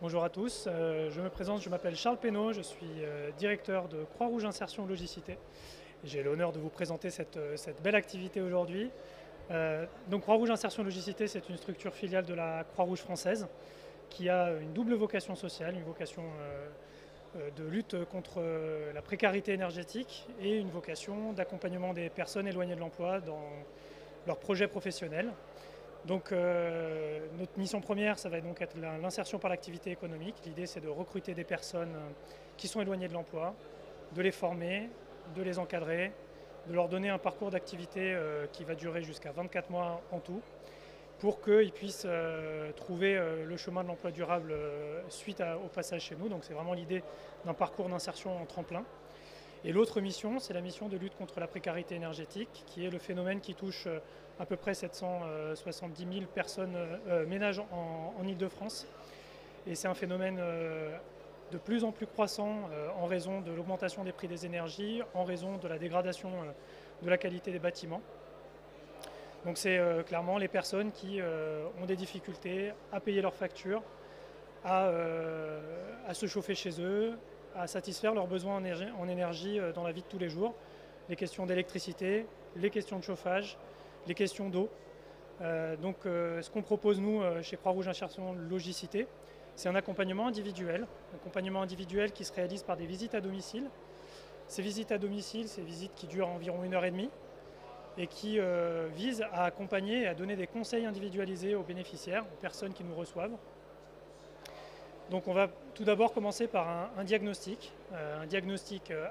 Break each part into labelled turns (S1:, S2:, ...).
S1: Bonjour à tous, je me présente, je m'appelle Charles Pénaud, je suis directeur de Croix-Rouge Insertion Logicité. J'ai l'honneur de vous présenter cette belle activité aujourd'hui. Donc Croix-Rouge Insertion Logicité, c'est une structure filiale de la Croix-Rouge française qui a une double vocation sociale, une vocation de lutte contre la précarité énergétique et une vocation d'accompagnement des personnes éloignées de l'emploi dans leurs projets professionnels. Donc notre mission première, ça va donc être l'insertion par l'activité économique. L'idée, c'est de recruter des personnes qui sont éloignées de l'emploi, de les former, de les encadrer, de leur donner un parcours d'activité qui va durer jusqu'à 24 mois en tout, pour qu'ils puissent trouver le chemin de l'emploi durable suite au passage chez nous. Donc c'est vraiment l'idée d'un parcours d'insertion en tremplin. Et l'autre mission, c'est la mission de lutte contre la précarité énergétique, qui est le phénomène qui touche à peu près 770 000 personnes, ménages en Île-de-France. Et c'est un phénomène de plus en plus croissant en raison de l'augmentation des prix des énergies, en raison de la dégradation de la qualité des bâtiments. Donc c'est clairement les personnes qui ont des difficultés à payer leurs factures, à se chauffer chez eux, à satisfaire leurs besoins en énergie dans la vie de tous les jours. Les questions d'électricité, les questions de chauffage, les questions d'eau. Ce qu'on propose nous chez Croix-Rouge Insertion Logicité, c'est un accompagnement individuel qui se réalise par des visites à domicile. Ces visites à domicile, c'est des visites qui durent environ 1h30 et qui visent à accompagner et à donner des conseils individualisés aux bénéficiaires, aux personnes qui nous reçoivent. Donc on va tout d'abord commencer par un diagnostic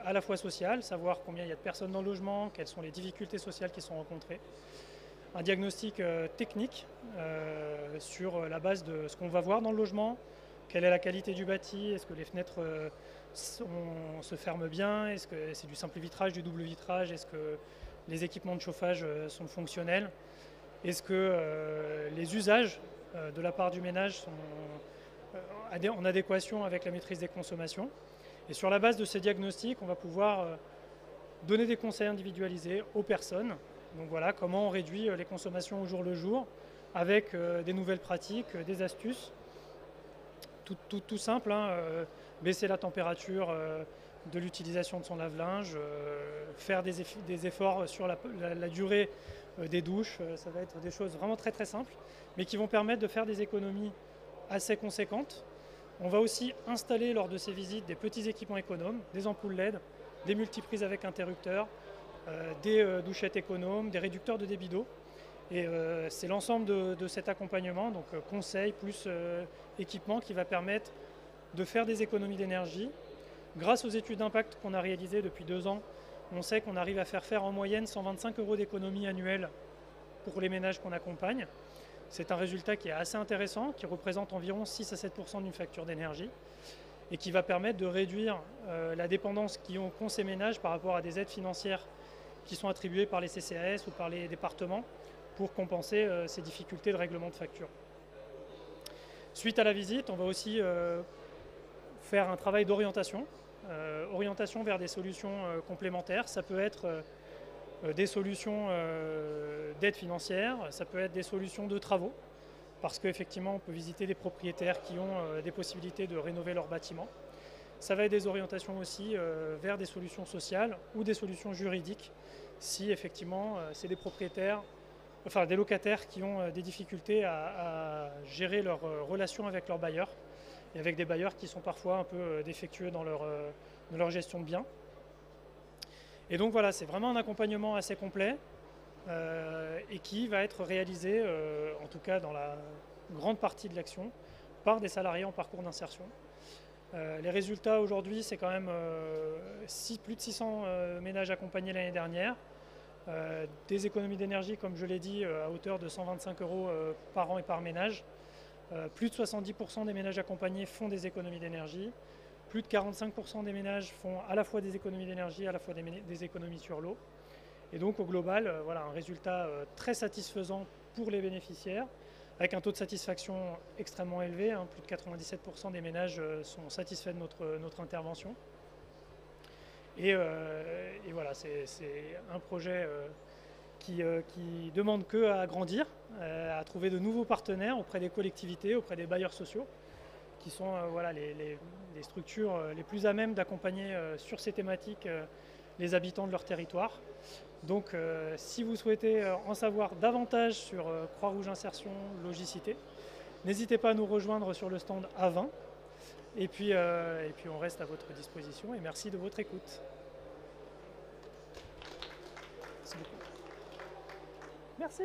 S1: à la fois social, savoir combien il y a de personnes dans le logement, quelles sont les difficultés sociales qui sont rencontrées. Un diagnostic technique sur la base de ce qu'on va voir dans le logement, quelle est la qualité du bâti, est-ce que les fenêtres se ferment bien, est-ce que c'est du simple vitrage, du double vitrage, est-ce que les équipements de chauffage sont fonctionnels, est-ce que les usages de la part du ménage sont en adéquation avec la maîtrise des consommations. Et sur la base de ces diagnostics, on va pouvoir donner des conseils individualisés aux personnes. Donc voilà, comment on réduit les consommations au jour le jour avec des nouvelles pratiques, des astuces. Tout simple, hein, baisser la température de l'utilisation de son lave-linge, faire des efforts sur la durée des douches. Ça va être des choses vraiment très très simples, mais qui vont permettre de faire des économies assez conséquentes. On va aussi installer lors de ces visites des petits équipements économes, des ampoules LED, des multiprises avec interrupteurs, des douchettes économes, des réducteurs de débit d'eau. Et c'est l'ensemble de cet accompagnement, donc conseil plus équipement, qui va permettre de faire des économies d'énergie. Grâce aux études d'impact qu'on a réalisées depuis 2 ans, on sait qu'on arrive à faire en moyenne 125 € d'économie annuelle pour les ménages qu'on accompagne. C'est un résultat qui est assez intéressant, qui représente environ 6 à 7% d'une facture d'énergie et qui va permettre de réduire la dépendance qu'ont ces ménages par rapport à des aides financières qui sont attribuées par les CCAS ou par les départements pour compenser ces difficultés de règlement de facture. Suite à la visite, on va aussi faire un travail d'orientation, orientation vers des solutions complémentaires. Ça peut être des solutions d'aide financière, ça peut être des solutions de travaux, parce qu'effectivement on peut visiter des propriétaires qui ont des possibilités de rénover leur bâtiment. Ça va être des orientations aussi vers des solutions sociales ou des solutions juridiques, si effectivement c'est des propriétaires, enfin des locataires qui ont des difficultés à gérer leurs relations avec leurs bailleurs, et avec des bailleurs qui sont parfois un peu défectueux dans leur gestion de biens. Et donc voilà, c'est vraiment un accompagnement assez complet et qui va être réalisé, en tout cas dans la grande partie de l'action, par des salariés en parcours d'insertion. Les résultats aujourd'hui, c'est quand même plus de 600 ménages accompagnés l'année dernière, des économies d'énergie, comme je l'ai dit, à hauteur de 125 € par an et par ménage. Plus de 70% des ménages accompagnés font des économies d'énergie. Plus de 45% des ménages font à la fois des économies d'énergie, à la fois des économies sur l'eau. Et donc au global, voilà, un résultat très satisfaisant pour les bénéficiaires, avec un taux de satisfaction extrêmement élevé. Hein, plus de 97% des ménages sont satisfaits de notre intervention. Et voilà, c'est un projet qui demande qu'à grandir, à trouver de nouveaux partenaires auprès des collectivités, auprès des bailleurs sociaux, qui sont voilà, les structures les plus à même d'accompagner sur ces thématiques les habitants de leur territoire. Donc si vous souhaitez en savoir davantage sur Croix-Rouge Insertion Logicité, n'hésitez pas à nous rejoindre sur le stand A20. Et puis on reste à votre disposition et merci de votre écoute. Merci beaucoup. Merci.